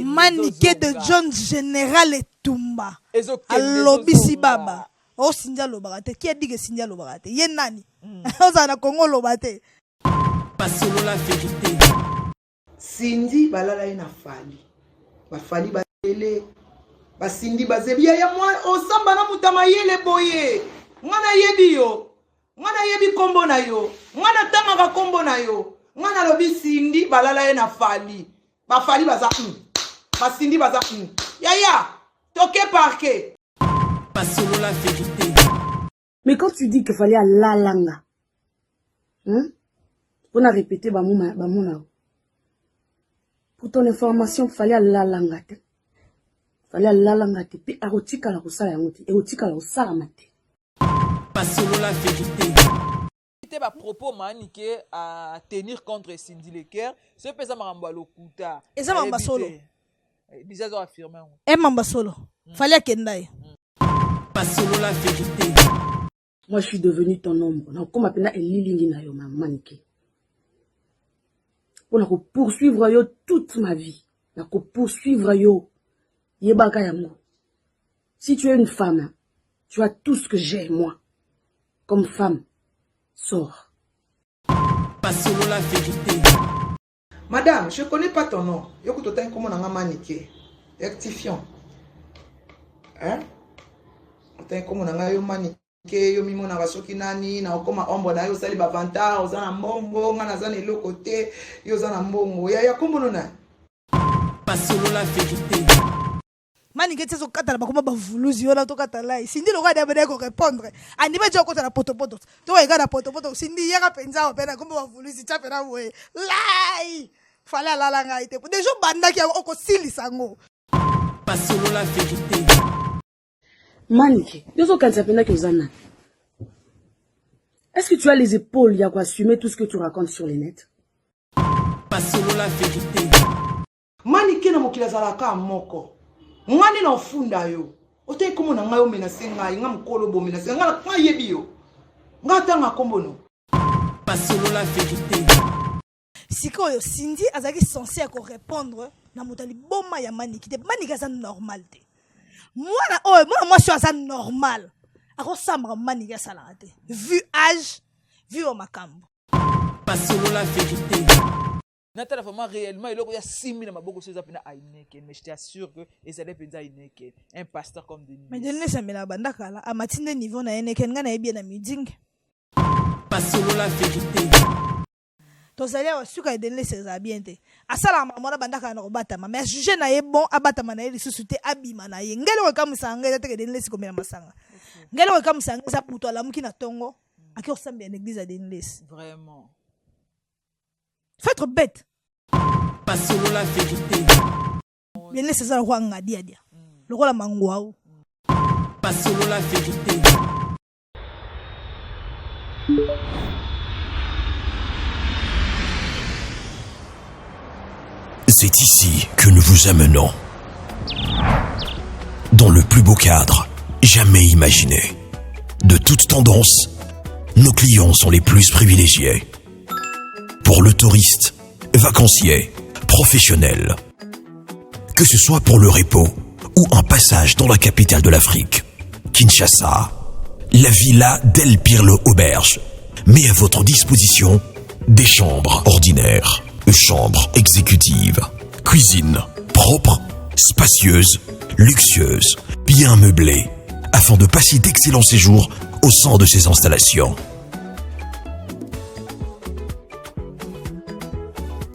Maniqué de John Général et Tumba. Alobisi baba. Oh Sindia Lobarate. Qui a dit que Sindia Lobarate? Yenani. On a Congo Lobate. Pas selon la vérité. Cindy balala ina fali. Ba fali ba tele. Ba Cindy ba zebia ya moi osamba na mutama yele boye. Ngana yebi yo. Ngana yebi kombo na yo. Ngana tanga kombo na yo. Ngana lobi Cindy balala ina fali. Ba fali baza. Ba Cindy baza. Ya. Toqué parquet. Pas selon la vérité. Mais quand tu dis qu'il fallait à la langa, on a répété bamuna. Pour ton information, il fallait à la langa. Il fallait à la langa. Puis érotique à la roussala yamuti. Érotique à la roussala mate. Pas selon la vérité. C'était ma propos maniqué à tenir contre Cindy Lecker. Ce pesa maramba lokuta. Et ça mamba solo. Déjà ont affirmé. Et mamba solo. Fallait qu'elle aille. Pas selon la vérité. Moi, je suis devenu ton ombre. Donc, comme appelle Elili na yo maniqué. On a poursuivre yo toute ma vie. On a poursuivre yo. Yebaka yango. Si tu es une femme, tu as tout ce que j'ai, moi. Comme femme, sors. Pas selon la vérité. Madame, je ne connais pas ton nom. Yoko totain comment on a maniqué. Rectifions. Hein? Totain comment on a maniqué. Yo mimo na basoki nani na okoma ombo na yo sali ba vanta ozana mbongo ngana zana elo côté yo zana mbongo ya kombono na pas selon la vérité. Mani ke tsezo katala bakoma ba vuluzi yo na to katala Cindy lo ka debe ko répondre ani ba joko ta poto to ega na poto Cindy ya ka penza o pena komba ba vuluzi cha pena we lai fala la la ngaite déjà banda ki oko silisa ngo pas selon la vérité. Manique, est-ce que tu as les épaules pour assumer tout ce que tu racontes sur les nets? Pas selon la vérité. Manique na mokila zalaka moko. Ngani na funda yo. Ote komo na ngayo menase ngai ngam kolo bo menase ngala kwa yebi yo. Ngata nga kombono. Pas selon la vérité. Siko yo Cindy azaki censé ko répondre na motali boma ya Manique. Manique ça normal te. Moi je suis normal. Ako sambra Manique salate. Vu âge, vu au makambo. Pas selon la vérité. Nathalie vraiment réellement il y a 6000 na maboko choses apena aineke mais je t'assure que et ça dépend aineke un pasteur comme Denis. Mais Denis ça me la banda kala a matine niveau na aineke ngana bien na meeting. Pas selon la vérité. Tozali wa suka Denis ça bien te. Asala mama na banda kala robata mais juger na ye bon abata na ye lisusu te abima na ye. Ngelo ka musanga te Denis ko mela masanga. Ngelo ka musanga za puto la muki na tongo aki osambia l'église à Denis. Vraiment. Faut être bête. Pas selon la vérité. Bien laissez ça roi ngadia dia. Le roi la mangouaou. Pas selon la vérité. C'est ici que nous vous amenons. Dans le plus beau cadre jamais imaginé. De toute tendance, nos clients sont les plus privilégiés. Pour le touriste, vacancier, professionnel. Que ce soit pour le repos ou un passage dans la capitale de l'Afrique, Kinshasa, la Villa del Pirlo Auberge met à votre disposition des chambres ordinaires, chambres exécutives, cuisine propre, spacieuse, luxueuse, bien meublée, afin de passer d'excellents séjours au sein de ces installations.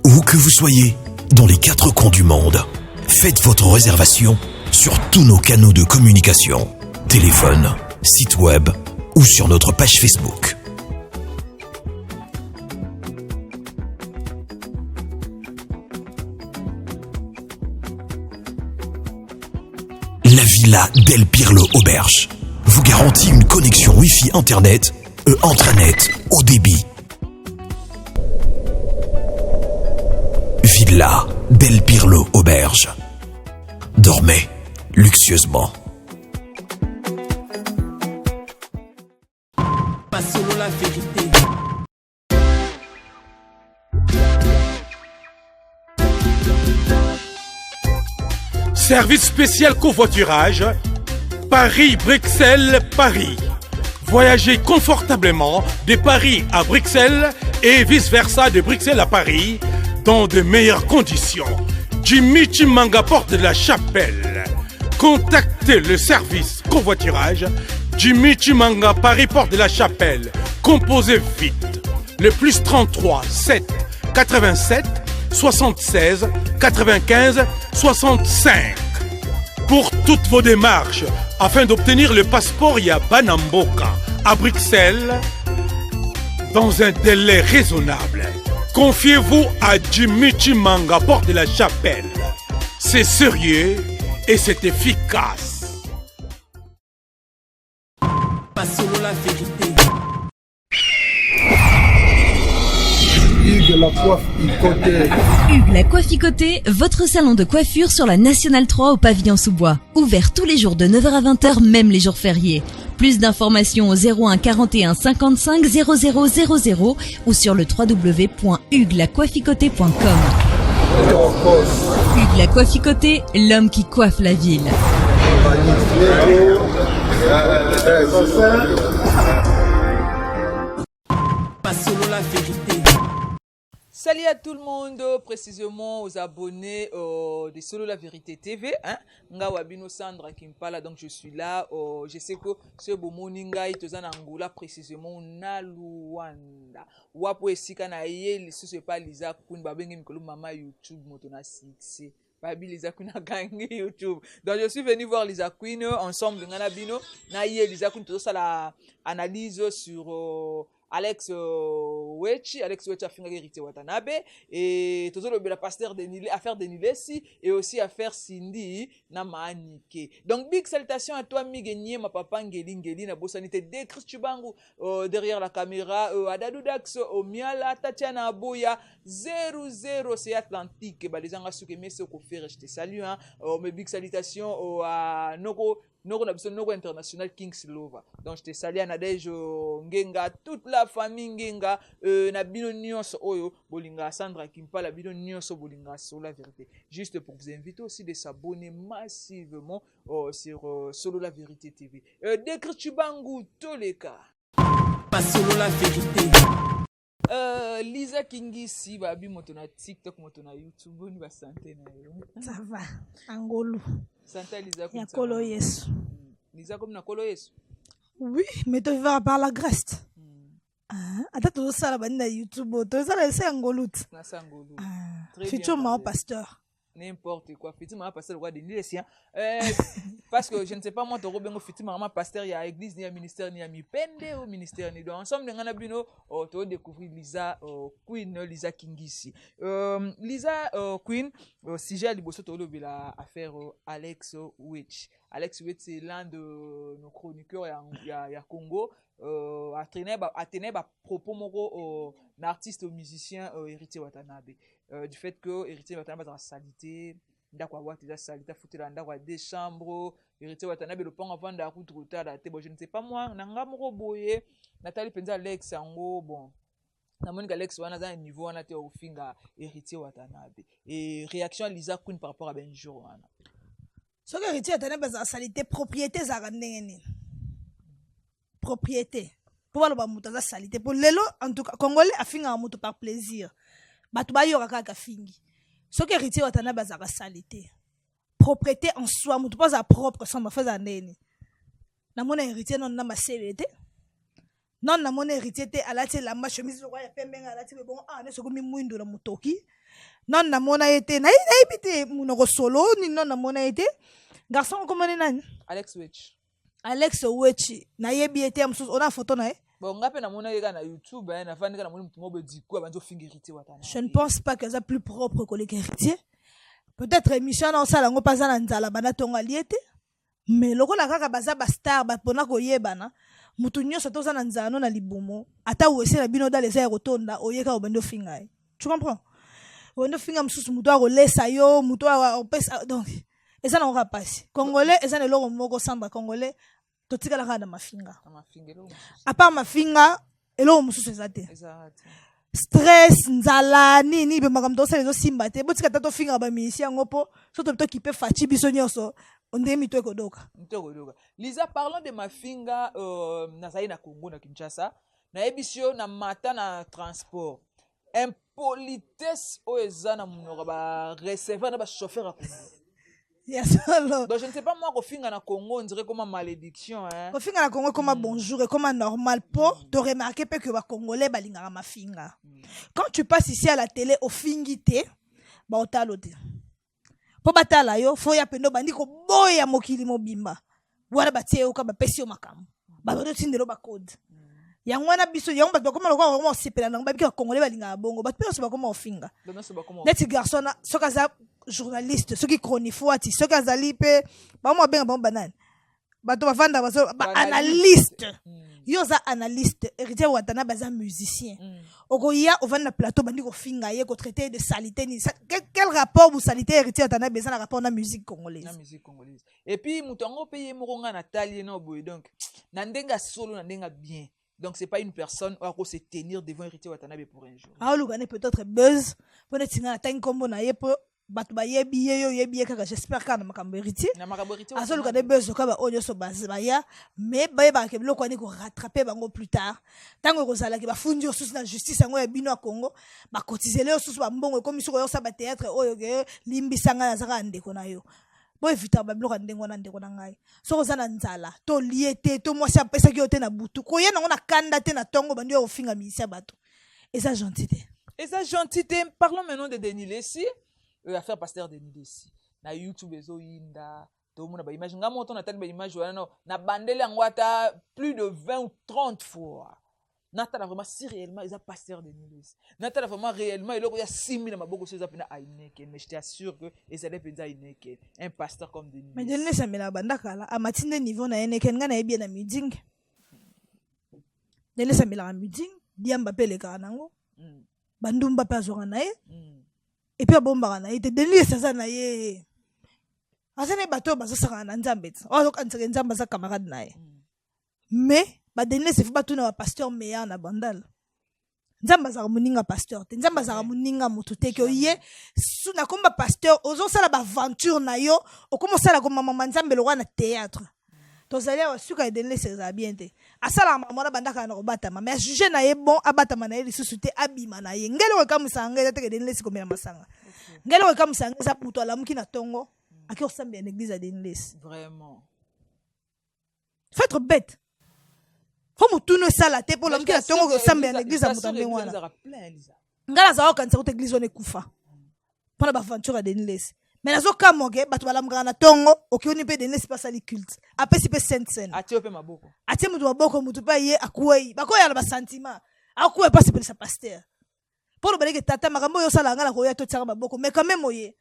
Où que vous soyez, dans les 4 coins du monde, faites votre réservation sur tous nos canaux de communication, téléphone, site web ou sur notre page Facebook. La Villa del Pirlo Auberge vous garantit une connexion Wi-Fi Internet et intranet haut débit. Villa del Pirlo Auberge. Dormez luxueusement. Pas selon la vérité. Service spécial covoiturage, Paris-Bruxelles-Paris. Voyagez confortablement de Paris à Bruxelles et vice-versa de Bruxelles à Paris dans de meilleures conditions. Jimmy Chimanga, porte de la Chapelle. Contactez le service covoiturage Jimmy Chimanga, Paris, porte de la Chapelle. Composez vite. Le plus 33 7 87 76 95 65. Pour toutes vos démarches, afin d'obtenir le passeport Yabanamboka à Bruxelles, dans un délai raisonnable, confiez-vous à Jimmy Chimanga, porte de la Chapelle. C'est sérieux et c'est efficace. Passons la vérité. Hugues la coiffe Icoté. Hugues la coiffe Icoté, votre salon de coiffure sur la Nationale 3 au pavillon sous-bois. Ouvert tous les jours de 9h à 20h, même les jours fériés. Plus d'informations au 01 41 55 0000 ou sur le www.huguelacoiffeIcoté.com. Hugues la coiffe Icoté, l'homme qui coiffe la ville. Passons la vérité. Salut à tout le monde, précisément aux abonnés de Solo La Vérité TV. Nga wabino Sandra Kimpala, donc je suis là. Je sais que ce beau moninga est en Angola, précisément na Luanda. Wapo esika na ye, ce n'est pas Lisa Kun, babengi mikolo mama YouTube, motona 6. Babi Lisa Queen a gagné YouTube. Donc je suis venu voir Lisa Queen ensemble ngana bino. Na ye Lisa Queen tout ça la analyse sur Alex Wechi a fait hérité Watanabe et tout le la pasteur Denilé affaire Denilé si et aussi affaire Cindy na Manike. Donc big salutations à toi Migenier ma papa Ngeli na bosanité de Christubangu derrière la caméra Adadou Dax Omiala Tatiana Boya 00 c'est Atlantique ba les anga souke messe ko faire je te salue mes big salutations à Noko international Kings Lova. Donc je te salue à Nadej Ngenga, toute la famille Ngenga, Nabino Nyonso Oyo, Bolinga Sandra Kimpala, Bino Nyonso Bolinga Solo La Vérité. Juste pour vous inviter aussi de s'abonner massivement sur Solo La Vérité TV. Décrit Chubangu, tous les cas. Pas Solo La Vérité. Lisa Kingisi, babi motona TikTok, motona YouTube, ni ba santé na yo. Ça va, Angolo. Santa Lisa comme ça. Yesu. Lisa comme na kolo Yesu. Oui, mais tu vas par la Grèce. Attends, tout ça là na YouTube, tout ça là c'est Angolo. Na Angolo. Futur mon pasteur. N'importe quoi. Effectivement, pasteur roi de l'Église. Parce que je ne sais pas moi, tu as effectivement pasteur, il y a église, il y a ministère, il y a mi pende au ministère. Donc ensemble, on a bino, tu as découvert Lisa Queen, Lisa Kingisi. Lisa Queen, si j'ai liboso tu as affaire Alex Witch. Alex Witch c'est l'un de nos chroniqueurs à Congo. A tenu propos moro artiste musicien Héritier Watanabe. Du fait que Héritier Watanabe dans la salité, d'accord, avoir déjà salité, foutre là, d'accord, des chambres, Héritier Watanabe le pont avant la route retard, je ne sais pas moi, nanga moro boye, Nathalie Penza Alex ango bon. Na moni Alex wana za niveau wana te au finga Héritier Watanabe. Et réaction Lisa Queen par rapport à Benjour wana. Ce que Héritier Watanabe dans la salité propriété za ngene. Propriété. Pour le bamuta za salité. Pour lelo en tout cas Congolais a finga amuto par plaisir. Batuba yo kaka fingi. Ce que Héritier Watanabe za salité. Propriété en soi, muto pas za propre sans ma faire nene. Na mona héritier non na ma célité. Non na mona héritier te alati la ma chemise roi ya pembe alati bon ne so komi muindo na mutoki. Non na mona été na ibite munoko solo ni non na mona été. Garçon comment nani? Alex Witch na yebi été amso on a photo na bon ngape na mona yeka na YouTube na fandika na mona mutu mo bediko banzo fingi Héritier Watanabe. Je ne pense pas que ça plus propre que les héritiers. Peut-être émission na sala ngo pas na nzala bana tonga liete. Mais lokola kaka baza ba star ba pona ko yebana mutu nyonso toza na nzano na libumo ata wese na bino dale za rotonda oyeka obendo finga. Tu comprends? Obendo finga msusu mutu a rolesa yo mutu a opesa donc eza na ora passe. Congolais eza na loko moko samba congolais totika la kana mafinga. À part mafinga elo mususu eza te. stress nzala nini be makambo tosala ezosimba te botika ta tofinga bamisi yango mpo so tokipe faci biso nyonso onde mito ekodoka. Lisa, parlons de mafinga nazali na Congo na Kinshasa na ebisio na mata na transport impolitesse o eza na munoko ba recevoir na ba chauffeur à Congo. Donc je ne sais pas moi kofinga na Congo on dirait comme une malédiction hein. Kofinga na Congo comme bonjour et comme normal pour te remarquer que ba congolais balingaka mafinga. Quand tu passes ici à la télé au fingité ba otalote. Po batala yo fo ya pendo bandi ko boya mokili mobimba. Wala batie yo ka ba pesi yo makam. Ba do tindelo ba code. Yango wana biso yango bato bakoma lokwa bakoma osepela nango babiki bakongole balingaka bongo bato mpe nyonso bakoma ofinga neti garçon na soki aza journaliste soki chronifoati soki azali mpe bakoma babenga bango banani bato bavanda baanalyste yo oza analyste héritier watana baza musicien okoya ovanda na plateau bandi kofinga ye kotraite de salité ni quel rapport bu salité héritier watana beza na rapport na musique congolaise et puis moto yango mpe ye moko nga na tali ye na oboye donc na ndenga solo na ndenga bien. Donc, ce n'est pas une personne qui se tenir devant héritier Watanabe pour un jour. Ah, le gars peut-être buzz. Pour ne tinga ta combo na yepo batba yebi yebi kaka j'espère que na makambo héritier. Na makambo héritier. Ah, le gars buzz ka ba audio so bazaya mais ba yeba ke biloko ani ko rattraper bango plus tard. Tango ko sala ke ba fundi osusu na justice yango ya bino a Congo, ba cotiser le osusu ba mbongo comme siko yo sa ba théâtre oyo ke limbisanga na zaka ndeko na yo. Bo evita babiloko ndengo na ndeko na ngai soko za na nzala to liete to mwasi apesa ki yote na butu koye nango na kanda te na tongo bandi yo ofinga misia bato eza gentité. Parlons maintenant de Denis Lessi affaire pasteur Denis Lessi na YouTube ezo yinda to mona ba image ngamo to na tali ba image wana no na bandele yango ata plus de 20 ou 30 fois. Natala vraiment si réellement ils ont pasteur de Nilis. Natala vraiment réellement il y a 6000 na maboko so zapina aineke mais je t'assure que ils allaient penza aineke un pasteur comme Denis. Mais Denis ça me la bandaka là à matine niveau na aineke nga na bien na meeting. Denis ça me la meeting diamba pele kanango. Bandumba pa zo na ye. Et puis bomba na ye Denis ça na ye. Azane bato bazosaka na nzambe. O ko antsaka nzamba za camarade na ye. Mais ba Denis c'est pas tout na pasteur meilleur na bandal. Nzamba za muninga pasteur te nzamba za muninga mutu te ke ye suna komba pasteur ozo sala ba aventure na yo okoma sala ko mama nzambe lo na théâtre. Tozali wa suka Denis c'est bien te. Asala mama na bandaka na robata mais juger na ye bon abata na ye lisusu te abima na ye. Ngelo ka musanga eza te Denis ko mela masanga. Ngelo ka musanga za puto la muki na tongo aki osambe en église à Denis. Vraiment. Faut être bête. Faut mu tuno sala te pour l'homme qui a tongo ko sambe en église à mutande wana. Ngala za okanza ko église on ekufa. Pour la aventure à Denis. Mais nazo kamoge batu balamga na tongo okioni pe Denis pas sali culte. Apesi pe sainte scène. Atie pe maboko. Atie mutu maboko mutu pa ye akuwei. Bakoya ba sentiment. Akuwe pas pe sa pasteur. Pour le baleke tata makambo yo sala ngala ko ya to tsaka maboko mais quand même oye.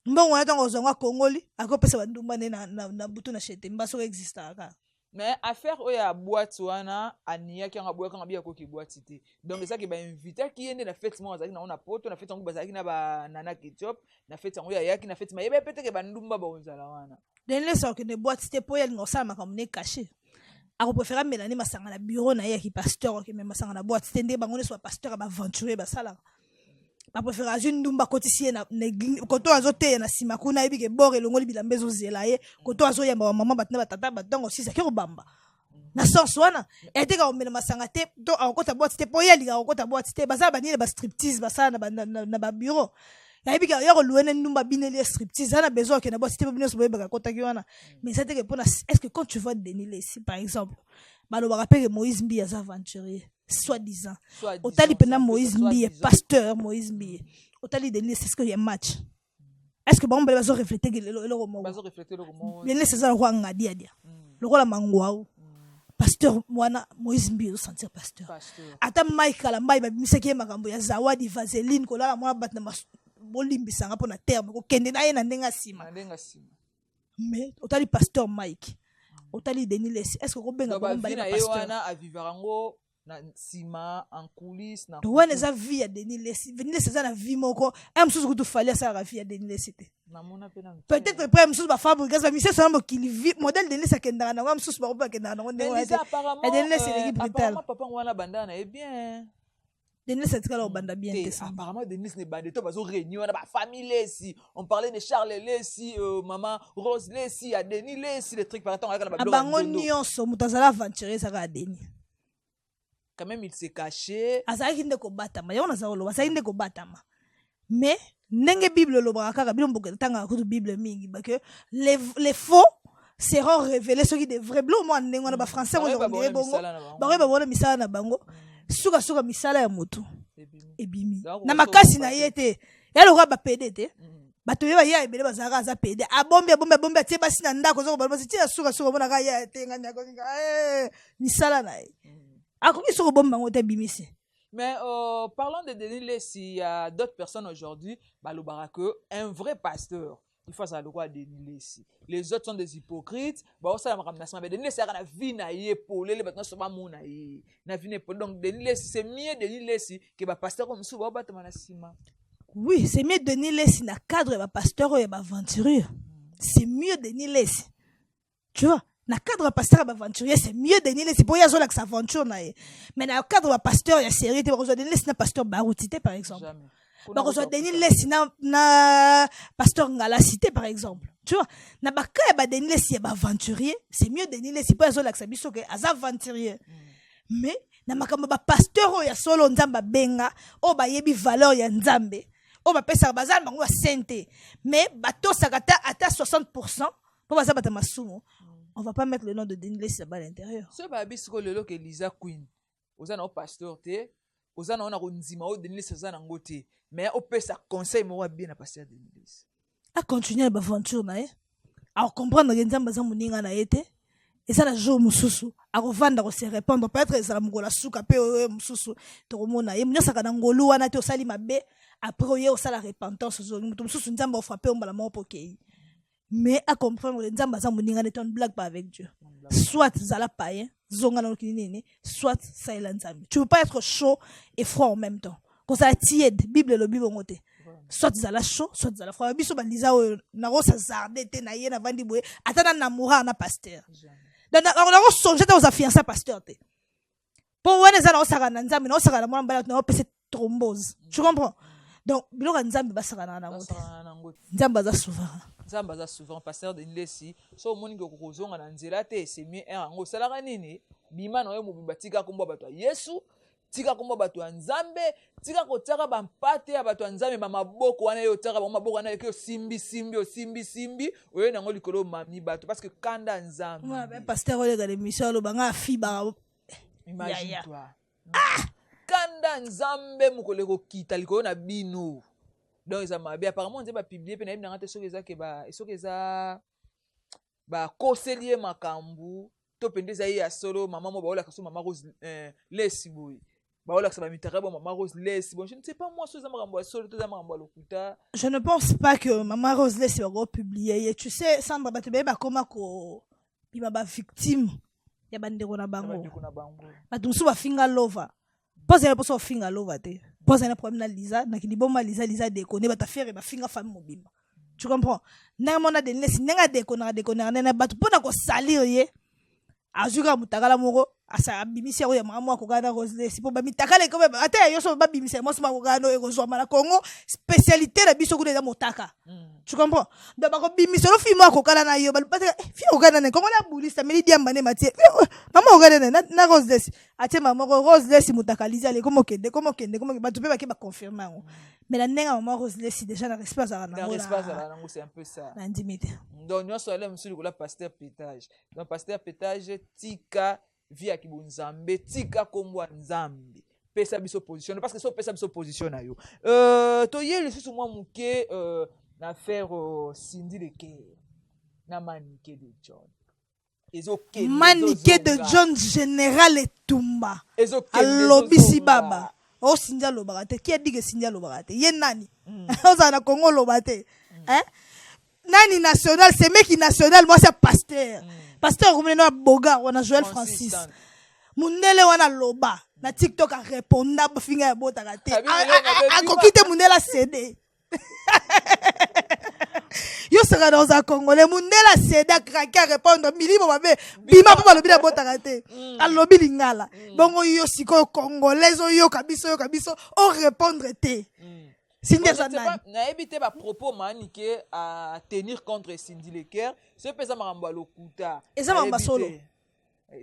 Mbongo na tongo zonga Kongoli akopesa bandumba ne na butu na chete mbaso existe aka. Mais affaire oya boîte wana ania ki nga boîte nga bia ko ki boîte té. Donc ça qui ba inviter ki yende na fête mo azaki na ona poto na fête ngo bazaki na ba nana ketchup na fête ngo ya ki na fête ma yebe pete ke bandumba ba onzala wana. Denle so ke ne boîte té po yel ngosala makamune caché. Ako préférer melani masanga na bureau na ye ki pasteur ke même masanga na boîte té ndé bangone so pasteur ba aventurier ba sala. Ba préférer azune ndumba kotisie na koto azote na simakuna yebi ke bore longoli bilambezo zela ye koto azo ya mama batna batata batango sisa ke robamba na sens wana ete ka omela masanga te to akota boîte te po yali ka akota boîte te baza banile ba striptease basala na ba bureau yebi ka yo luene ndumba bineli striptease ana besoin ke na boîte te po bino so boyeba kota ki wana mais ça te que pour est-ce que quand tu vois Denis Lessi par exemple balo ba rappelle Moïse Mbi az aventurier soi-disant. Otali pena Moïse Mbi pasteur Moïse Mbi. Otali Denis c'est ce que y a match. Est-ce que bon ben bazo refléter le roman. Bazo refléter le roman. Denis c'est ça roi ngadi dia. Le roi la mangwa. Pasteur mwana Moïse Mbi sentir pasteur. Ata Mike la mbai ba miseki makambo ya zawadi vaseline ko la mwana batna bolimbisanga pona terme ko kende na ye na ndenga sima. Mais otali pasteur Mike. Otali Denis Lessi est-ce que ko benga ko mbala pasteur na vivarango na sima en coulisses na to wana za vie ya Denis Lessi Denis Lessi za na vie moko am susu kutu fali sa la vie ya Denis Lessi te na mona pena peut-être après am susu ba fabriquer ba mise so mo kili vie modèle Denis akenda na am susu ba ko akenda na Denis Lessi apparemment Denis Lessi l'équipe brutale apparemment papa wana banda na bien Denis c'est que là au banda bien apparemment Denis ne bande to bazo réunion na ba famille Lessi on parlait de Charles Lessi maman Rose Lessi à Denis Lessi les trucs par exemple on a bango nyonso mutazala aventurier ça ka Denis quand même il s'est caché azaki ndeko batama yona za lo azaki ndeko batama mais nenge bible lo baka ka bilombo tanga ko bible mingi ba que les faux seront révélés ceux qui de vrais blancs moi ndenge na ba français on dirait bongo ba bona misala na bango suka misala ya moto ebimi na makasi na yete yalo ka ba pede te bato yeba ya ebele bazaka za pede abombe tie basi na ndako zo ba basi tie suka bona ka ya te nganya ko misala na ye akoki suka bomba ngote bimisi. Mais parlons de Denis Lessi, il y a d'autres personnes aujourd'hui, que un vrai pasteur, il faut savoir quoi Denis Lessi. Les autres sont des hypocrites. Mais Denis Lessi a la vie na pour les bâtiments sont pas mon na vie pour donc Denis Lessi c'est mieux Denis Lessi que ba pasteur comme ça ba bâtiment na ciment. Oui, c'est mieux Denis Lessi na cadre ba pasteur et ba aventurier. C'est mieux Denis Lessi. Tu vois? Na cadre pasteur aventurier c'est mieux Denis Lessi pour y avoir l'axe aventure na mais na cadre pasteur ya sérieux te besoin Denis Lessi na pasteur Baroutité par exemple ba besoin Denis Lessi na pasteur Ngala Cité par exemple tu vois na ba ka ba Denis Lessi ba aventurier c'est mieux Denis Lessi pour y avoir l'axe biso que az aventurier mais na makambo ba pasteur ya solo nzamba benga o ba yebi valeur ya nzambe o ba pesa bazal bango sainté mais bato sakata ata 60% pour baza bata masumo. On va pas mettre le nom de Denis Lessi là-bas à l'intérieur. Ce babi c'est que le lot que Lisa Queen. Ozana au pasteur té, ozana on a ronzima au Denis Lessi ozana ngoté. Mais au peut ça conseil moi bien à pasteur Denis Lessi. À continuer l'aventure na à comprendre que nzamba za muninga na été et ça la jour mususu à revendre à se répondre peut-être ça la mugola suka pe mususu to romona ye munya saka na ngolu wana te osali mabe après ye osala repentance zo mususu nzamba o frapper on bala mo pokei. Mais à comprendre que nzamba za muninga ne ton blague pas avec Dieu. Soit zala païen, zonga na kinini, soit ça est nzambe. Tu peux pas être chaud et froid en même temps. Quand ça tiède, Bible le Bible ngote. Soit zala chaud, soit zala froid. Biso bandiza na rosa zarde te na ye na vandi boye, atana na moura na pasteur. Donc on a songé aux fiancé pasteur te. Pour wena za na osaka na nzambe na osaka na mwana mbala na opese thrombose. Tu comprends? Donc biloko nzambe basaka na ngote. Nzambe za souverain. Nzamba za souvent pasteur de Lessi so moni ko kozonga na nzela te c'est mieux ngo salaka nini bima na yo mobimba tika kombo bato ya Yesu tika kombo bato ya Nzambe tika ko tsaka ba mpate ya bato ya Nzambe ba maboko wana yo tsaka ba maboko wana yo simbi oyo na ngo likolo mami bato parce que kanda Nzambe ouais ben pasteur ole ga l'émission lo banga fiba imagine toi kanda Nzambe mukole ko kita likolo na bino. Donc ils ont apparemment on dit ba publier pe na yina ngate so keza ke ba so keza ba conseiller makambu to pendeza ya solo maman mo ba ola kaso maman Rose Lessi boy ba ola kaso ba mitaka ba maman Rose Lessi bon je ne sais pas moi so za makambo solo to za makambo lokuta. Je ne pense pas que maman Rose Lessi va publier et tu sais Sandra ba te ba koma ko bima ba victime ya bandeko na bango ba tumsu ba finger lover pose ya poso finger lover te. Pose un problème na Lisa na kiliboma Lisa déconner ba ta faire ba finga femme mobimba. Tu comprends? Na mona de Lessi nga déconner na batu pona ko salir ye. Azuka mutakala moko asa bimisi ya mama ko gana Rose Lessi po ba mitakala ko ba ata yo so ba bimisi mo so ma ko gana e ko zo mala Congo spécialité la biso ko de motaka. Tu comprends? Donc ba ko bimisi lo fi mo ko kala na yo ba fi o gana na ko la bulisa meli diamba ne matie. Mama o gana na Rose Lessi. Ate maman Rose Lessi mutakaliza le comment kende ba tu peux ba confirmer. Mais la nenga maman Rose Lessi déjà na respect à na c'est un peu ça. Na intimité. Donc nous sommes là monsieur le pasteur Pétage. Donc pasteur Pétage tika via kibunzambe tika kombo nzambe. Pesa biso position parce que so pesa biso position na yo. To yeli susu mwa muke na faire Cindy de Kay. Na manique de John. Manique de John Général Etumba. Alobisi baba. Oh Cindy lobate. Qui a dit que Cindy lobate? Ye nani? Oza na Congo lobate. Hein? Nani national, c'est mec qui national, moi c'est pasteur. Pasteur comme no boga wana Joël Francis. Mundele wana loba. Na TikTok a réponda ba finga ya bota kate. A kokite mundela CD. Yo yo sera dans un congolais mundela seda kraka répondre milimo babe bima pa balobi na botaka te alobi lingala bongo yo siko congolais yo kabiso o répondre te Cindy Azanani na éviter ba propos maniqué à tenir contre Cindy Leker ce pesa maramba lokuta eza mamba solo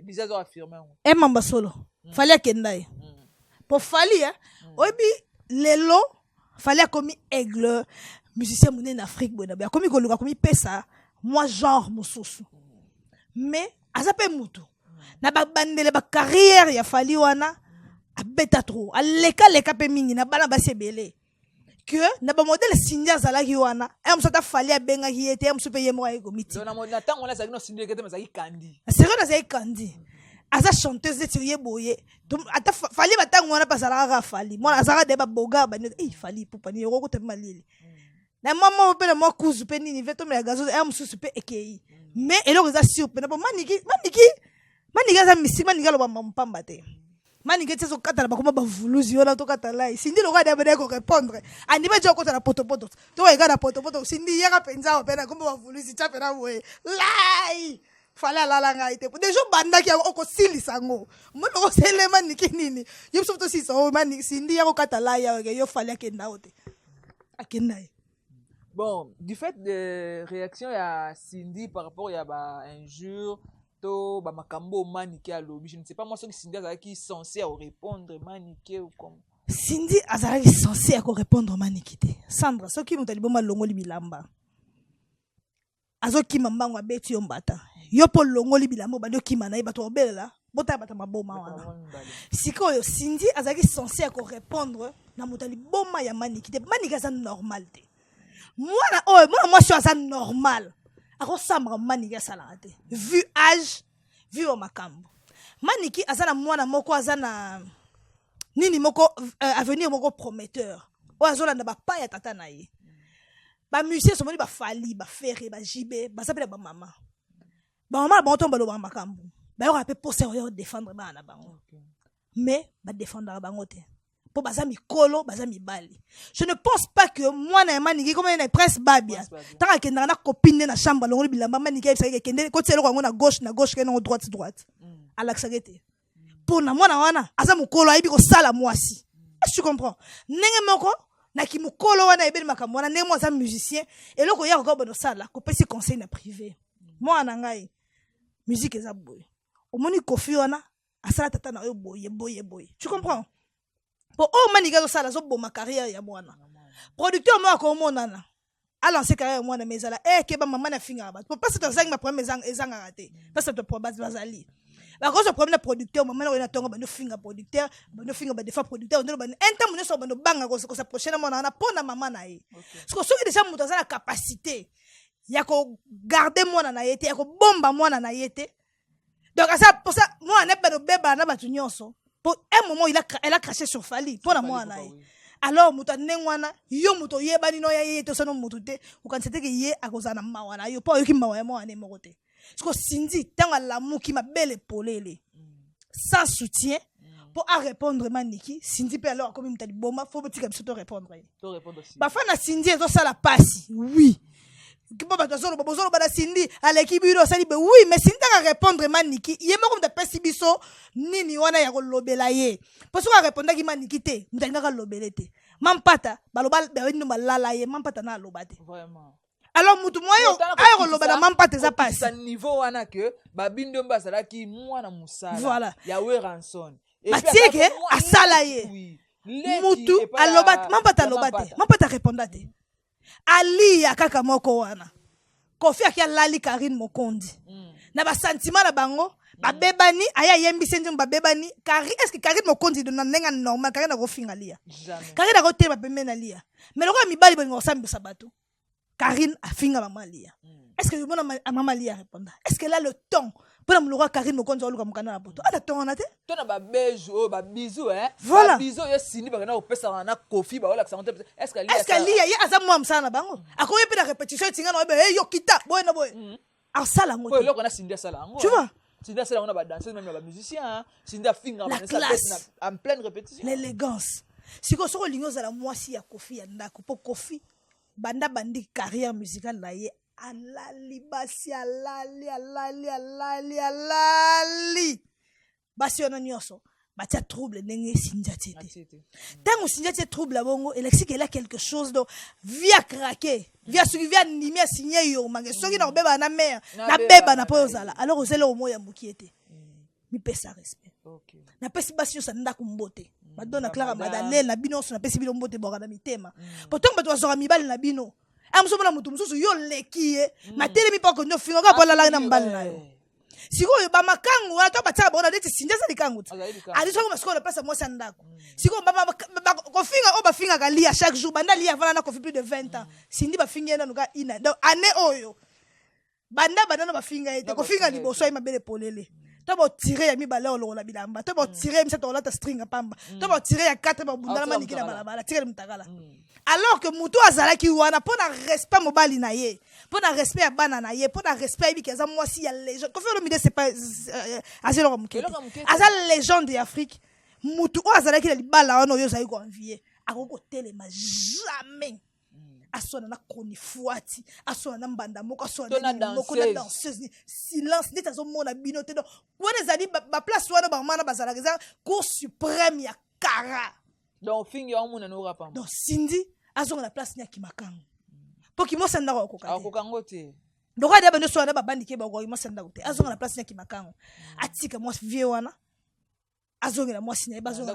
bizazo affirmer mamba solo fallait akendai pour fali obi lelo fallait comme aigle musicien monene en Afrique bona ba comme koluka comme pesa moi genre mosusu mais azape mutu na ba bandele ba carrière ya fali wana abeta trop aleka pe mingi na bana ba sebele que na ba modèle Cindy azalaki wana musata fali abenga yete musupe yemo ay komiti na modèle tango na zakino Cindy Leker mais zaki kandi c'est vrai zaki kandi aza chanteuse de tirie boye ata fali batango wana pasala fali moi azaka de ba boga ba fali pupa ni yoko te malili na mama pe na moi kuzu pe nini veto me gazo mususu pe ekei mais eloko za sur pe na maniki za misi maniki lo ba mpamba te maniki tso katala bakoma ba vuluzi yona to katala Cindy lo kada bene ko répondre ani ba joko na potopoto to ega na potopoto Cindy yaka penza pe na komba ba vuluzi cha pe na we lai fala la ngai te déjà banda ki o ko silisa ngo mo no sele maniki nini yo soto si so maniki Cindy yako katala ya yo fala ke naote akenda. Bon, du fait de réaction à Cindy par rapport à bah injure to ba makambo maniqué à lobby, je ne sais pas moi ce que Cindy azaki censé répondre maniqué ou comme Cindy azaki censé à répondre maniqué. Sandra ce qui mutali boma longoli bilamba azoki mambango abeti yombata yo po longoli bilamba ba doki mana ba to obela bota bata maboma wana sikoyo Cindy azaki censé à répondre na mutali boma ya maniqué maniqué ça normal te moi je suis normal ako sambra maniqué salade vu âge vu au makambo maniki azana mwana moko azana nini moko avenir moko prometteur o azola na ba pa ya tata na ye ba musicien somoni ba fali ba ferre ba jibe ba sapela ba mama ba tomba lo ba makambo ba yo rapé pour ça yo défendre ba na bango mais ba défendre bango te pour bazami kolo bazami bali je ne pense pas que moi na maniki comme na presse babia tant que na copine na chambre longoli bilamba maniki ça que kende côté le na gauche que na droite alaxagete pour na mwana wana azamu kolo aibi ko sala mwasi est-ce que tu comprends nenge moko na ki mukolo wana ebeli makambo wana nenge mo za musicien et loko ya ko bono sala ko pesi conseil na privé moi na ngai musique eza boy omoni kofi wana asala tata na yo boye tu comprends. Pour maniga zo sala zo boma carrière ya mwana producteur mo akomonana a lancé carrière mwana mezala keba mama na finga ba pour pas que ça ma première ezanga raté parce que pour base bazali ba ko so premier producteur mama na tonga ba no finga producteur ba no finga ba defa producteur ndo ba enta mo so ba no banga ko sa prochaine mwana na pona mama na ye parce que soki déjà muto za la capacité ya ko garder mwana na yete ya ko bomba mwana na yete donc ça pour ça moi na ba no beba na ba tunyonso. Pour un moment, elle a craché sur Fali. Pour la moi, alors, muta nengwana, yo muto ye bani no ya ye to sono mutute, ou quand c'était que ye a cause na mawana, yo pas yo ki mawa mo ane morote. Parce que Cindy, tant à l'amour qui m'a belle épaulé, sans soutien, pour à répondre maniki, Cindy peut alors comme une telle bomba, faut petit comme ça te répondre. Ba fa na Cindy to ça la passe, oui. Kiba bazolo bada Cindy aleki biro sali be oui mais Cindy a répondre maniki yemo comme de pesi biso nini wana ya kolobela ye parce que répondre ki maniki te mutanga ka lobele te mampata balobal be no balala ye mampata na lobate vraiment alors mutu moyo ayo kolobela mampata za passe sa niveau wana que babindo mbasala ki mwana musala voilà ya we ranson et puis asala ye mutu alobate mampata lobate mampata répondre te Ali ya kaka moko wana kofi akia lali Karine Mokondi na ba sentiment na bango ba bebani aya yembise ndim ba bebani est-ce que Karine Mokondi dona nenga normal Karine na kofinga lia Karine na kote ba pembe na lia mais loko mibali bongo sambisa bato Karine afinga mama lia est-ce que mona mama lia répondre est-ce qu'elle a le temps pour me loko Karine Mokondi oluka mukana na boto ala temps na te to na ba bejo ba bisou voilà ba bisou yo sini ba na opesa na kofi ba wala est-ce que lia ya azamu amsa na bango akoye pe na répétition tinga no be yo kita boy na boy asala ngo boy loko na Cindy sala ngo tu vois Cindy sala on a ba danseuse même ba musicien Cindy finga en pleine répétition l'élégance siko soko lingo za la mwasi ya kofi ya ndako po kofi banda bandi carrière musicale na ye alali basi alali basi wana nyonso batia trouble ndenge Sindia tiete tango Sindia tiete trouble bongo Alexis qu'elle a quelque chose do via craquer via suivi via nimi a signé yo mange soki na beba na mère na beba na po zala alors osele au moya mukiete mi pesa respect na pesi basi yo sanda kumbote madonna Clara Madalena bino so na pesi bino mbote boka na mitema pourtant bato bazora mibali na bino amsomona mutu mususu yo lekie matelemi pa ko ndo fingo ka bola la na mbali na yo sikoyo bamakangu wana to batala bona ndeti Sindia sali kangu ali soko masiko na pesa mwasa ndako sikoyo kofinga o bafinga kalia chaque jour banda lia vana na kofi plus de 20 ans Sindi bafinga na nuka ina donc année oyo banda no bafinga ete kofinga liboso ay mabele polele to ba tirer ya mibale olola bilamba to ba tirer misa to lata string pamba to ba tirer ya 4 ba bundala maniki na balabala tirer mutakala alors que mutu azalaki wana pona respect mobali na ye pona respect ya bana na ye pona respect bi kaza mwasi ya légende ko felo mide c'est pas azelo mukete azal légende d'Afrique mutu o azalaki na libala wana yo zai ko envier akoko telema jamais asona na konifuati asona na mbanda moko asona na moko na danseuse silence ndeta zo mona bino te do wana zali ba place wana ba mana bazalaka za cour suprême ya kara donc fingi ya omuna no rapa donc Sindi azonga na place nya kimakango po kimosa ndako akokango te donc ade bano so na babandi ke ba ko kimosa ndako te azonga na place nya kimakango atika moi vie wana azonga na moi sinya bazonga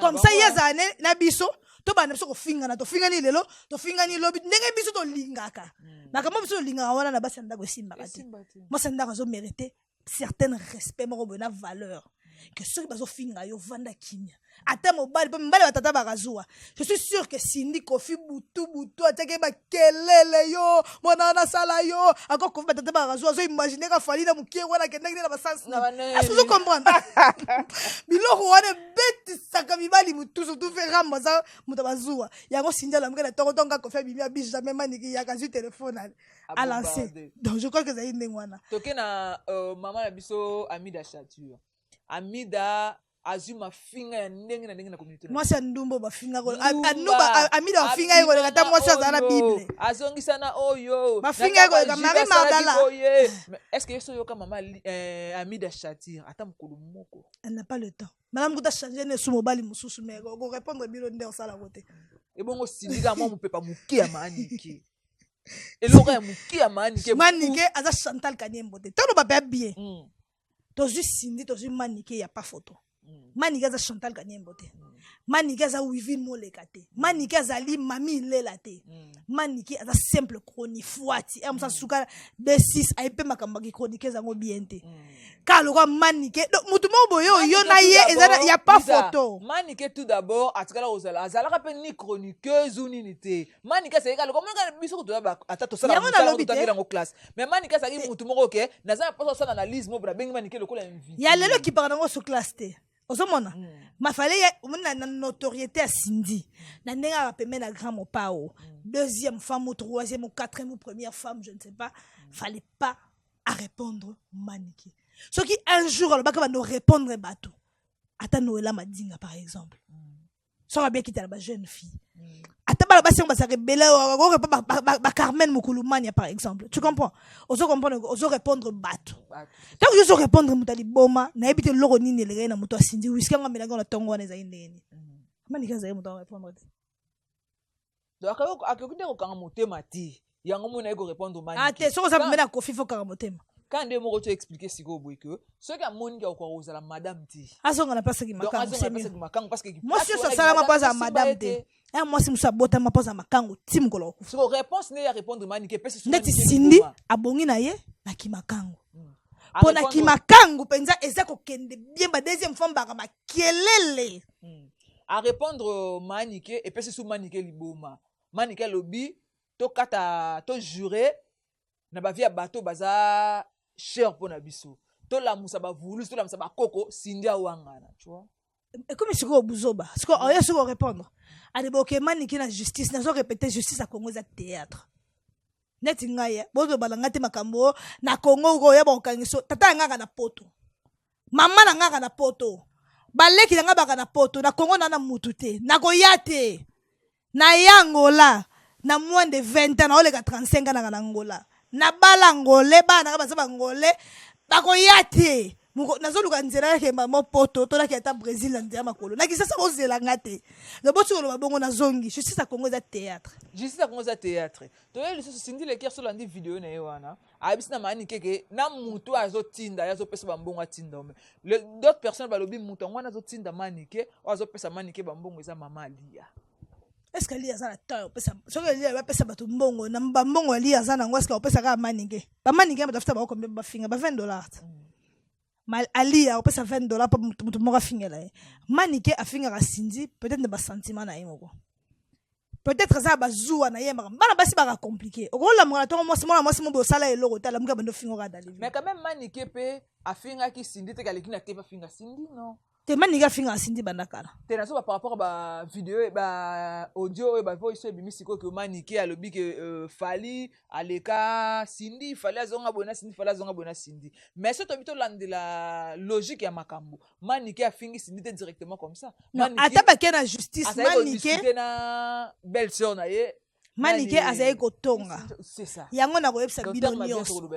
comme ça yezane na biso to bana biso ko finga na to finga ni lelo to finga ni lobi ndenge biso to lingaka na kama biso lingaka wana na basi ndako simba kati moi ndako zo mériter certain respect moko bona valeur que ceux qui bazo finga yo vanda kimia ata mobali mbali batata bakazuwa je suis sûr que Sindi kofi butu atake ba kelele yo mona na sala yo encore kofi batata bakazuwa zo imaginer ka fali na mukie wana kendenge na basansi est-ce que vous comprenez biloko wana beti saka mibali mutu surtout fait ramba za mutabazuwa yango Sindi la mukena tokotonga kofi bimia bi jamais maniki ya kazu téléphone à lancer donc je crois que ça y est wana tokena maman na biso Amida Chature Amida azuma finga ya ndenge na communauté moi c'est ndumbo ba finga ko Amida finga ko kata moi ça na bible azongisa na oyo ba finga ko ka Marie Magdala est-ce que yeso yo ka maman Amida Chature ata mukulu moko elle n'a pas le temps madame kuta changer ne sous mobile mususu mais ko répondre bilo nde osala côté et bongo sindika moi mupepa mukia maniki eloko ya mukia manike aza Chantal Kanyembo te to ba bien tozu Sindi tozu manike ya pas photo manike za Chantal Kanyembo te manike za Wivine Moleka te manike azali mami lela te manike aza simple chronifuati amsa suka D6 aipe makamba ki chronique zango bien te kalo kwa manike mutu mo yo na ye ezana ya pas photo manike tout d'abord atikala ozala azala ka pe ni chroniqueuse ou ni te manike c'est kalo comment ka biso to ba ata to sala to tangira ngo classe mais manike ça ki mutu moko ke naza pas ça analyse mo bra bengi manike lokola envie ya lelo ki parana ngo sous classe te ozomona mafale na notoriété à Sindi na ndenga rapeme na grand mopao deuxième femme ou troisième ou quatrième ou première femme je ne sais pas fallait pas à répondre manike ce qui un jour le baka va nous répondre bateau ata Noëlla Madinga par exemple ça va bien quitter la jeune fille ata bala basi ba sa rebelle ba Carmen Moukoulumania par exemple tu comprends ozo comprendre ozo répondre bateau tant que ozo répondre mutali boma na ebite loko nini le na muto Sindi whisky nga melanga na tongo na zayi ndeni manika zayi muto répondre donc akokinde ko kanga motema ti yango mona eko répondre manike ate so ça mena kofi fo kanga motema quand de moko tu expliquer siko boy que ce que moninga ko ozala madame ti azonga na pasa ki makango parce que moi si ça sala ma pasa madame te moi si musa bota ma pasa makango tim kolo so réponse ne ya répondre manike pesa ndeti Sindi abongi na ye na ki makango pona ki makango penza eza ko kende bien ba deuxième femme ba makelele à répondre manike et pesa sous manike liboma manike lobi to kata to jurer na ba via bateau baza cher pour na biso to la musa ba voulu to la musa ba koko Sindi awangana tu vois et comme siko buzoba siko oya siko répondre ade boke maniki na justice na zo répéter justice à Congo za théâtre neti ngaya bozo balanga te makambo na Congo ko ya bokangiso tata ngaka na poto mama na ngaka na poto baleki nga baka na poto na Congo na mutu te na koyate na yangola na moins de 20 ans na oleka 35 ans na Angola na bala ngole bana baza bangole bakoya te nazoluka nzela yake mopoto tolaki ata Brésil na nzela makolo nakisasa bozelanga te loboti koloba bongo nazongi justice ya Congo eza théâtre justice ya Congo eza théâtre toye lisusu Cindy Leker so landi video na ye wana abisi na mani keke na mutu azotinda yazopesa bambongo atinda ome d'autres personnes balobi mutu ngwana azotinda manike o azopesa manike bambongo eza mama Alia. Est-ce que Alia za na tayo pesa soki Alia ba pesa bato mbongo na bambongo Alia za na ngo est-ce que opesa ka manike ba manike batafuta ba ko ba finga ba $20 mal Alia opesa $20 pa mutu moko fingela ye manike afinga ka Cindy peut-être ba sentiment na ye moko peut-être ça bazua na ye bana basi ba compliqué okola mwana to mwasi mo sala eloko tala muka bando fingo ka dali mais quand même manike pe afinga ki Cindy te kaleki na te ba finga Cindy non te manike afinga Cindy bandakala te na so par rapport ba vidéo ba audio ba voice bimisi ko ke manike alobi ke fali aleka Cindy fali azonga bona Cindy fali azonga bona Cindy mais so to bito landela logique ya makambo manike afingi Cindy te directement comme ça manike ata ba kena justice manike na belle sœur na ye manike azaye kotonga c'est ça yango na koyebisa bino nyonso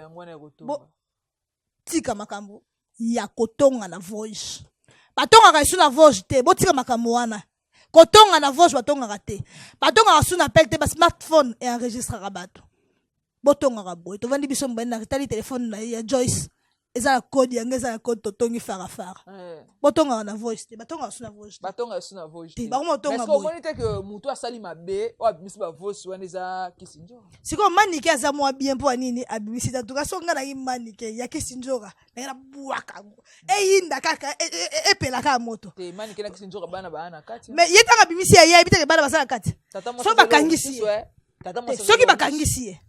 tika makambo ya kotonga na voice batongaka isu na voice te botika makambo wana kotonga na voice batongaka te batongaka su na appel te ba smartphone e enregistraka bato botongaka boye tovandi biso mbani na tali telefone na ya Joyce eza na code yango eza na code totongi farafara botongaka na voice te batongaka su na voice batonga su na voice te bakoma otonga boye omoni te ke mutu asali mabe o abimisi ba voice wana eza Kisinjoka sikoyo manike aza mwa bien mpo anini abimisi tatuka so nga na ye manike ya Kisinjoka na bwaka eyinda kaka epelaka moto te manike na Kisinjoka bana bana kati mais ye tanga abimisi ya ye ebiteke bana basala kati so bakangisi soki bakangisi ye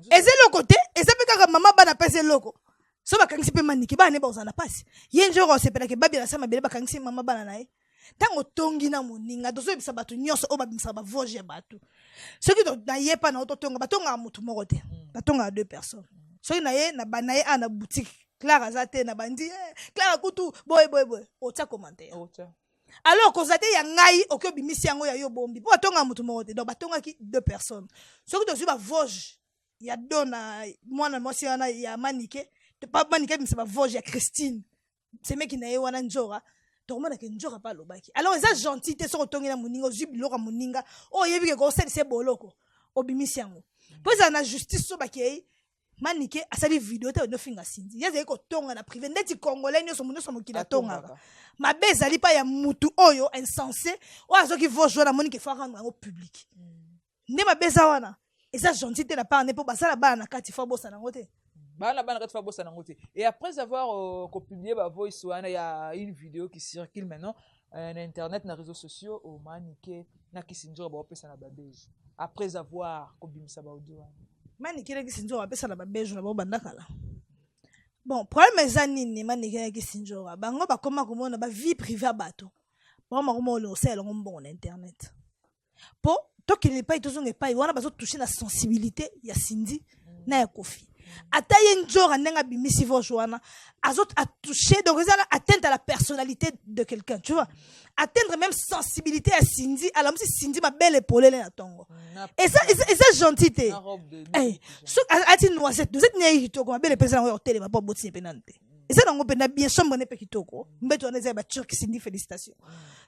eza eloko te eza mpe kaka mama bana pesa eloko so bakangisi mpe manike bana ne bakozala na pasi ye nzoko osepelaka babia na sa mabele bakangisi mama bana na ye ntango otongi na moninga tozoyebisa bato nyonso oyo babimisaka bavoge ya bato soki nayepa na ototonga batongaka motu moko te batongaka 2 personnes soki na ye na bana ye a na boutique Clara aza te na bandi Clara kutu boye otia commentaire alors kozate ya ngai oki obimisi yango ya yo bombi po batonga mutu moko te donc batongaki 2 personnes soki tozwi bavoge ya dona mwana mwasi wana ya manike pa manike abimisa bavoge ya Christine semeki na ye wana nzora tokomonake nzora pa alobaki alors eza gentil te soki otongi na moninga ozwi biloko ya moninga oyo oyebi ke kosalisa boloko obimisi yango po ezala na justice so bakei manike asali video te onofinga Cindy yazali kotonga na privé ndeti congolais nyonso munoso mokili atongaka mabe ezali pa ya mutu oyo insensé oyo azoki vojo na moni ke fa rendre yango public nde mabe eza wana eza gentil te na part ne mpo basala bana na kati fa bosa nango te bana kati fa bosa nango te et après avoir copublié ba voice wana ya une vidéo qui circule maintenant na internet na réseaux sociaux au manike na Kisinjoka ba opesa na babeje après avoir kobimisa ba audio wana manike na Kisinjoka apesa na babeje na bandakala bon problème eza nini manike na Kisinjoka bango bakoma komona ba vie privée bato bakoma komona osala ngo mbongo na internet po tokele pa itozonge pa wana bazo toucher na sensibilité ya Cindy na ya Kofi ata ye nzora ndenga bimisi vojo wana azot a toucher donc ça atteinte à la personnalité de quelqu'un tu vois atteindre même sensibilité à Cindy alors même si Cindy ma belle épaule na tongo et ça gentil te eh so ati noisette vous êtes né kitoko ma belle épaule na yo télé ma pas boti penante et ça nango pena bien sombre ne pe kitoko mbeto na ba turc Cindy félicitations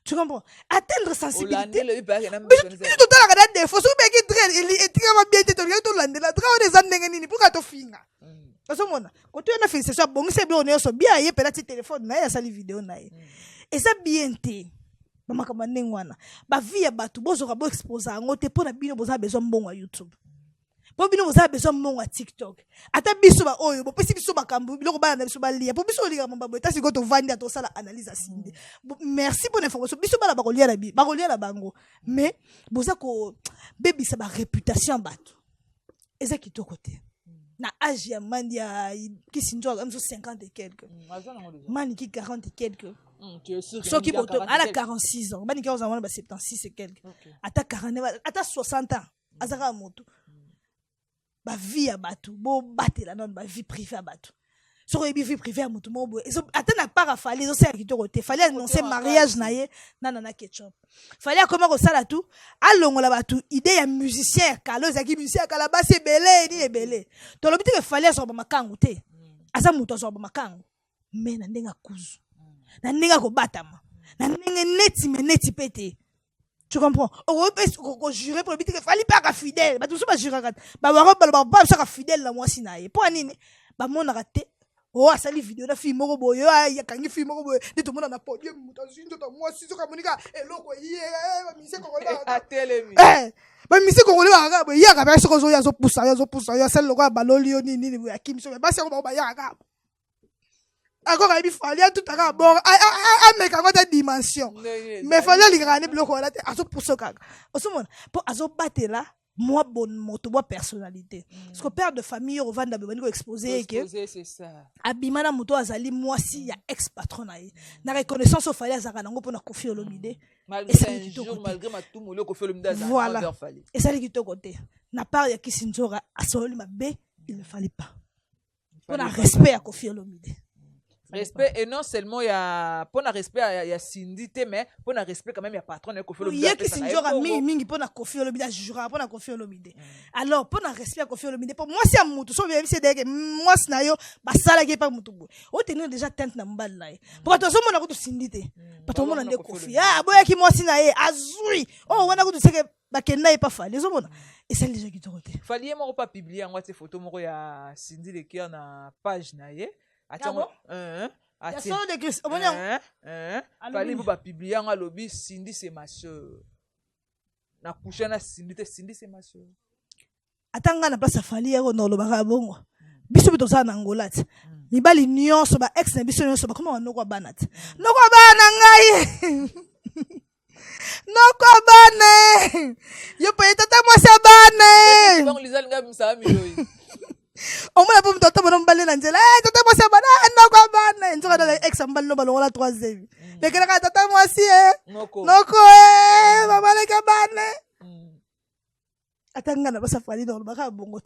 tu comprends atteindre sensibilité tout à la défaut so be ki drill et tika bien te to landela tra on les ndenge nini pour to finga osomona ko to na félicitation bongise bi on yo bien ye pela ti téléphone na ya sali vidéo na ye et ça bien te mama kama nengwana ba vie ya batu bozoka bo exposer ngo te pona bino boza besoin mbongo YouTube po bino boza besoin mbongo TikTok ata biso ba oyo bo pesi biso bakambu biloko bana na biso ba lia po biso linga mamba boy tasi ko to vandi to sala analyse Cindy merci pour l'information biso bana ba kolia la bango mais boza ko baby sa ba réputation batu eza kitoko te na âge ya mandi ya Kisinjoka comme 50 et quelques mani qui 40 et quelques tu es sûr so qui boto à la 46 ans mani qui aux ba 76 et quelques ata 40 ata 60 ans azaka moto ba vie ya batu bo batela non ba vie privée ya batu sur les vie privée à mutu mobo attends pas fallait ils ont ça qui te côté fallait annoncer mariage naie nanana ketchup fallait comment ça là tout alongola ba tout idée ya musicien kalo za ki musicien kala ba c'est belé ni belé to lobiti que fallait so ba makangu te asa mutu so ba makangu mais na ndenga kuzu na ndenga ko batama na ndenga neti pété. Tu comprends? On jurer pour le but que fallait pas fidèle. Bah tout ça va jurer. Bah ba ça fidèle la moi sinaye. Pour nini? Bah mon raté. Oh ça les vidéos la fille moko boyo ya kangi fille moko boyo. De tout le monde na podium mutation de moi si so kamonika eloko yé ba mise ko la. À télémi. Ba mise ko la ga ya ga ba so zo ya zo poussa ya celle lokwa baloli nini ya kim so ba se ko ba ya ga. Encore il fallait tout à bord à mec à dimension mais fallait les gagner bloquer là aso pour ce cas pour aso battre là moi bonne moto moi personnalité parce que père de famille au vendre besoin exposer que c'est ça abimana moto azali moi si ya ex patron na reconnaissance au fallait azaka nango pour na Koffi Olomide malgré ma tout molio Koffi Olomide voilà et ça qui te côté na part ya Kisinzora asoli mabe il ne fallait pas pour na respect à Koffi Olomide. Respect et non seulement il y a pour le respect il y a Cindy mais pour le respect quand même il y a patron de Koffi Olomide. Il y a qui Sinzora mingi pour na Koffi Olomide jura pour na Koffi Olomide. Alors pour na respect à Koffi Olomide pour moi c'est mutu so bien c'est que moi sinayo ba sala ke pas mutu. O tenir déjà tente na mbala là. Pour toi so mona ko to Cindy te. Pas tout le monde de Koffi. Ah boya ki moi sinaye azui. Oh wana ko to c'est que ba kenda pas fa. Les hommes et celle déjà qui te roté. Fallait moi pas publier en ces photos mo ya Cindy le cœur na page na ye. Attends, fallait vous publier en lobby Cindy c'est ma soeur. Na coucher na Cindy c'est ma soeur. Attends na place fallait ero no lobaka bongo. Biso bito za na Angola. Mibali nyonso ba ex na biso nyonso ba comment no kwa banat. No kwa bana ngai. No kwa bane. Yo pa tata moi sa bane. Donc les alga msa miloi. Au moins pour me tata mon balé na njela tata moi sa bana no kwa bane. Nzoka na ex mbali no balongo la 3e. Mais que tata moi si noko mama le ka bane. Atanga na basa fali no baka bongo.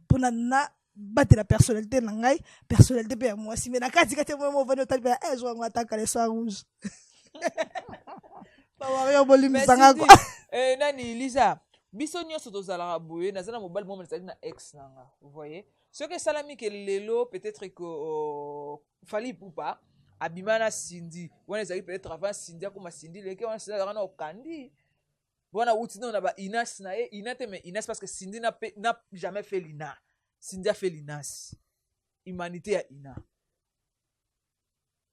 Pona na battre la personnalité na ngai personnalité pe moi si mais na kati moi venu tal pe je vais attaquer les soirs rouges. Nani Lisa biso nyonso tozalaka boye nazana mobile moment ezali na ex nanga vous voyez ce que salami que lelo peut-être que fali poupa abimana Cindy wana ezali peut-être avant Cindy akoma Cindy leke wana Cindy na okandi wana utina na ba Inas na ina te mais Inas parce que Cindy n'a jamais fait l'ina Cindy a fait l'Inas humanité ya ina.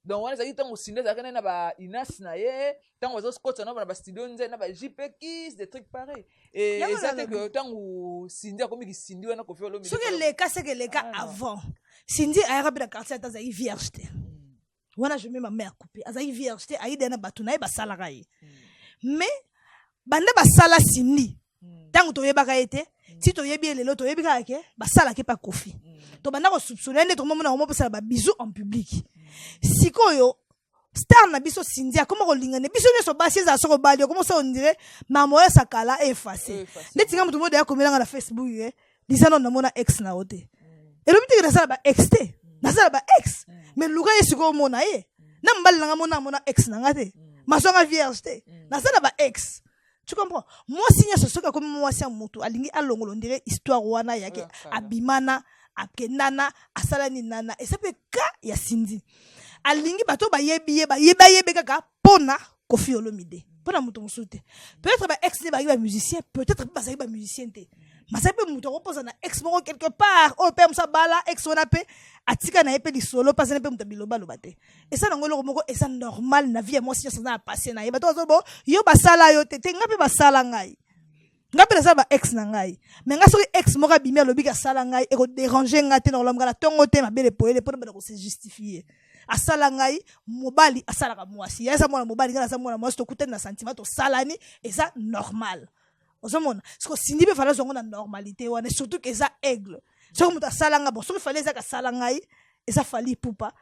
Donc on a dit tant Cindy ça na ba Inas na ye tant on scotch na ba studio nze na ba JP Kiss des trucs pareils et ça fait que tant Cindy a comme Cindy wana Koffi Olomide. Ce que les cas c'est que les cas avant Cindy a rabbi la quartier ta zaï vierge te. Wana je mets ma mère coupée azaï vierge te aïda na batuna e ba salaka ye. Mais bande ba sala Cindy tant to yeba ka ete si to yebi lelo to yebi ka ke ba sala ke pa Koffi. To banda ko soupçonner ne to mona ko sa ba bisou en public. Sikoyo star na biso Cindy comment rolingane biso ne so basi za so bali comment ça on dirait maman ya sakala effacé netinga mutu modo ya komela na Facebook lisa non na mona ex na ote et le biti na sala ba ex te na sala ba ex mais luka yesiko mona ye na mbali na mona ex na ngate masonga vierge te na sala ba ex. Tu comprends? Moi signe ce que comme moi c'est mutu alingi alongolo on dirait histoire wana yake abimana akenana asalani nana et ça peut ka ya Cindy alingi bato ba yebi kaka pona Koffi Olomide pona muto musute peut-être ba ex ne ba musicien peut-être ba sa ba musicien te mais ça peut muto repose na ex moko quelque part o pe msa bala ex on appelle atika na epe di solo parce que pe muto biloba lobate et ça ngolo moko et ça normal na vie moi si ça na passer na bato zo yo ba sala yo te ngape ba sala ngai ngape na sala ba ex na ngai mais nga soki ex moko bimia lobi ka sala ngai e ko déranger ngate na lomga la tongo te mabele poele pour ba ko se justifier asala ngai mobali asala ka mwasi ya sa mwana mobali ngana sa mwana mwasi to kutana na sentiment to salani et ça normal ozomona parce que Cindy be fala zongo na normalité wana surtout que ça aigle so muta salanga bon so fallait ça ka salangai et ça fallait poupa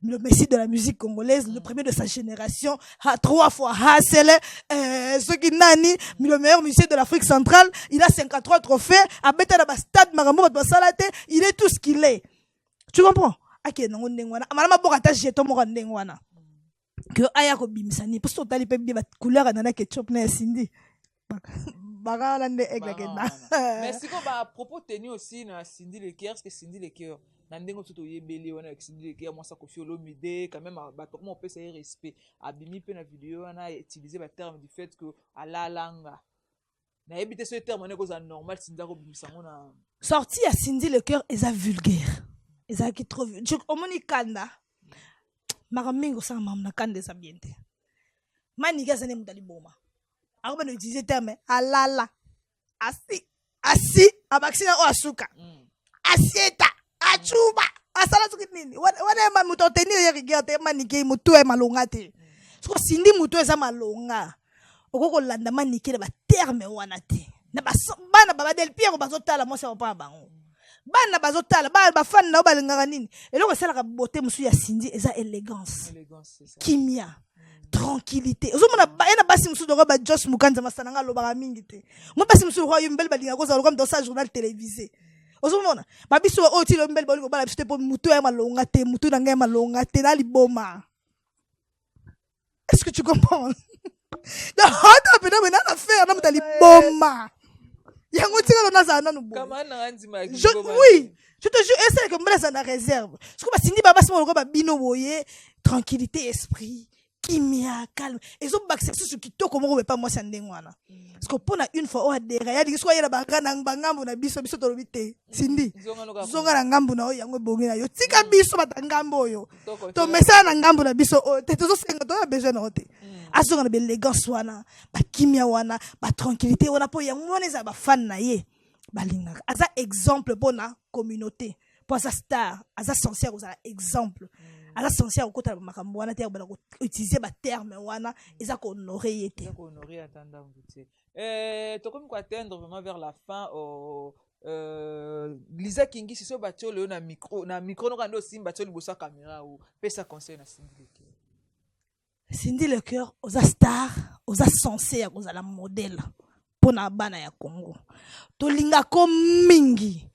le messie de la musique congolaise, le premier de sa génération, 3 fois Hassel, ce qui nani, le meilleur musicien de l'Afrique centrale, il a 53 trophées, à Beta Stade Marambo, il est tout ce qu'il est. Tu comprends? ake nango ndenge wana amala maboka ta jeton moko ndenge wana que aya ko bimisani pour so tali pe bi ba couleur na ketchup na Cindy baka la nde egake na mais siko ba propos tenu aussi na Cindy le cœur parce que Cindy le cœur na ndengo tout oyebeli wana avec Cindy le cœur moi ça Koffi Olomide quand même ba to comment on peut ça respect abimi pe na vidéo wana utiliser ba terme du fait que ala langa na ebité ce terme ne cause normal Cindy ko bimisango na sorti à Cindy le cœur est vulgaire est qui trop omoni kanda maramingo sa mam na kanda sa biente mani ga zane mudali boma ako no utiliser terme alala asi abaksina o asuka asieta achuba asala suki nini wana ma muto tenir ye rigueur te manike muto e malonga te so Cindy muto eza malonga okoko landa manike ba terme wana te na bana baba del Pierre bazotala mo sa pa bango bana bazotala ba fan na balingaka nini eloko sala ka beauté musu ya Cindy eza élégance kimia tranquillité ozomona ena basi musu doko ba Josh Mukanza masana nga lobaka mingi te mo basi musu ko yumbel balinga ko za comme dans sa journal télévisé ozomona ba biso o ti lombel balingo bala biso te po mutu ya malonga te mutu na ngai malonga te na liboma. Est-ce que tu comprends? Donc on peut pas na faire na mutali boma yango tika na za nanu bo oui je te jure essaye que mbela na réserve parce que ba Cindy baba simo ko ba bino boye tranquillité esprit kimia calme et ont accès sur kitoko moko pas moi ça ndengwana parce que pour une fois on a des réalités soit yela bangana ngambo na biso biso tolobite Cindy zonga na ngambo na yango bongi na yo tika biso batangambo yo to mesa na ngambo na biso te to senga to besoin na te azonga na l'élégance wana ba kimia wana ba tranquillité wana po yango wana za ba fan na ye balinga aza exemple pour na communauté pour sa star aza sincère aux exemple ala sincère au côté makambo wana te ba utiliser ba terme wana eza ko honorer yete ko honorer attendant vous to comme quoi atteindre vraiment vers la fin Lisa Kingi si so batio le na micro no kando simba batio libosa caméra ou pesa conseil na Cindy le cœur. Cindy le cœur aux star aux sincère aux la modèle pona bana ya Congo to linga ko mingi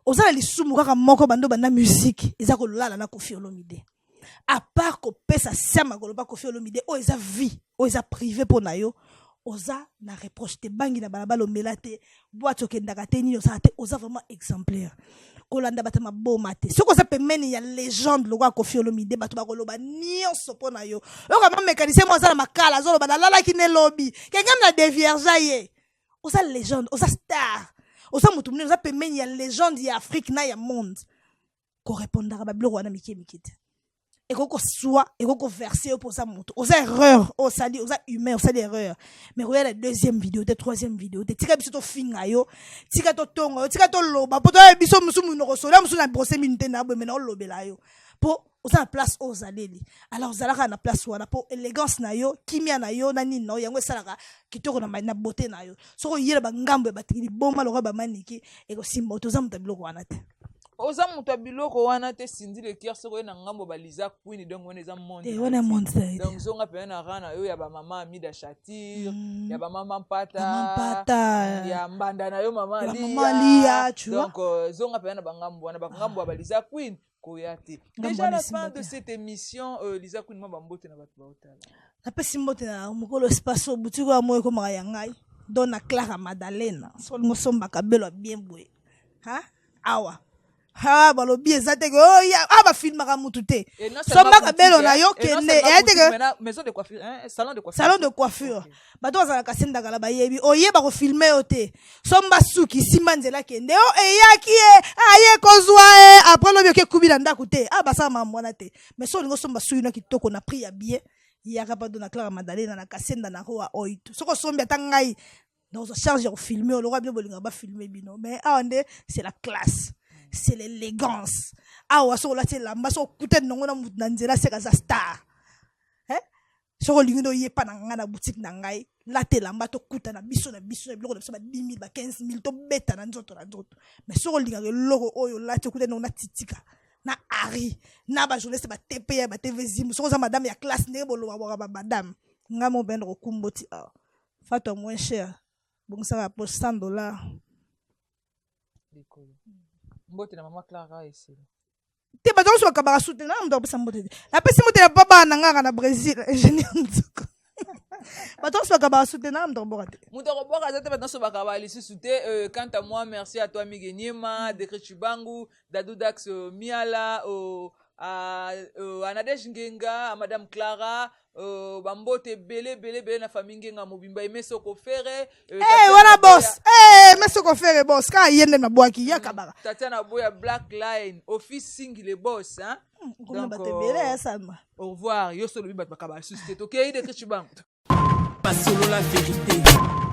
ozala lisumu kaka moko bando banda musique eza ko lala na Koffi Olomide à part ko pesa sema ko loba Koffi Olomide o eza vie o eza privé pona yo oza na reproche te bangi na balabala melate boîte okendaka te ni oza te oza vraiment exemplaire ko landa batama boma te soko za pemeni ya légende lokwa Koffi Olomide bato ba ko loba nyonso pona yo o kama mécanicien mo za na makala zo loba lala ki ne lobby kengam na devierge ye oza légende oza star oza mutu mune oza pemeni ya légende ya Afrique na ya monde correspondaka babiloko wana mike te ekoko soit ekoko verser pour ça mutu oza erreur osali oza humain osali erreur mais regarde la deuxième vidéo la troisième vidéo tika biso to finga yo tika to tongo yo tika to loba poto biso musu muno kosola musu na brosser minute na bo mena lobela yo po oza na place ozaleli alors ozalaka na place wana po élégance na yo kimia na yo na nini na yango esalaka kitoko na beauté na yo soko yela bangambo ya batikili bomba lokwa bamaniki ekosimba otoza mutu biloko wana te oza mutu biloko wana te Cindy le cœur soko na ngambo ba Lisa Queen donc wana eza monde wana monde donc zonga pe na rana yo ya ba mama Amida Shatir ya ba mama Mpata ya mbanda na yo mama Lia donc zonga pe na ba ngambo wana ba ngambo ba Lisa Queen koyate déjà la fin de cette émission Lisa Queen mo bambote na bato ba otala na pesi mbote na mokolo espace butiko ya moyo ko maka ya ngai dona Clara Madalena so ngosomba kabelo bien boye ha awa ha balobi ezate ke oya aba filmaka mutu te somba kabelo na yo kende ezate ke maison de coiffure salon de coiffure bato bazalaka sendaka la bayebi oyeba ko filmer yo te somba suki simba nzela kende o eyaki aye kozwa après lobi ke kubila ndako te abasa mamwana te mais so lingo somba suki na kitoko na prix ya bien yaka pa dona Clara Madalena na kasenda na roa oito soko sombi atangai dans sa charge de filmer le roi bien bolinga ba filmer bino mais c'est la classe c'est l'élégance awa so la lamba so kute nongo na mutu na nzela seka za star so lingindo yepa na nga na boutique na ngai la te lamba to kuta na biso na biloko na biso ba 10 000 ba 15 000 to beta na nzoto mais so linga ke loko oyo la te kute nongo na titika na ari na ba journaliste ba TP ba TV Zim so za madame ya classe ne bolo ba madame nga mo bendo ko kumboti fato moins cher bon ça va pour $100 mbote na mama Clara ici te bato so bakaba soutenir na mto pesa mbote na pesa mbote na baba na ngaka na Brésil ingénieur nzuko bato so bakaba soutenir na mto bokate muto boka zate bato so bakaba lisusu te. Quant à moi, merci à toi Miguenyema, Dekret Chibangu, Dadou Dax Miala, Anadej Ngenga, à Madame Clara, Bambote Bele na famille Ngenga Mobimba Mesoko Ferre. Wana boss. Mesoko Ferre boss. Ka yende na boaki ya kabara. Tatiana Boya Black Line, office single boss, hein. Donc au revoir. Yo solo bibat bakaba susté. OK, Dekret Chibangu. Pas solo la vérité.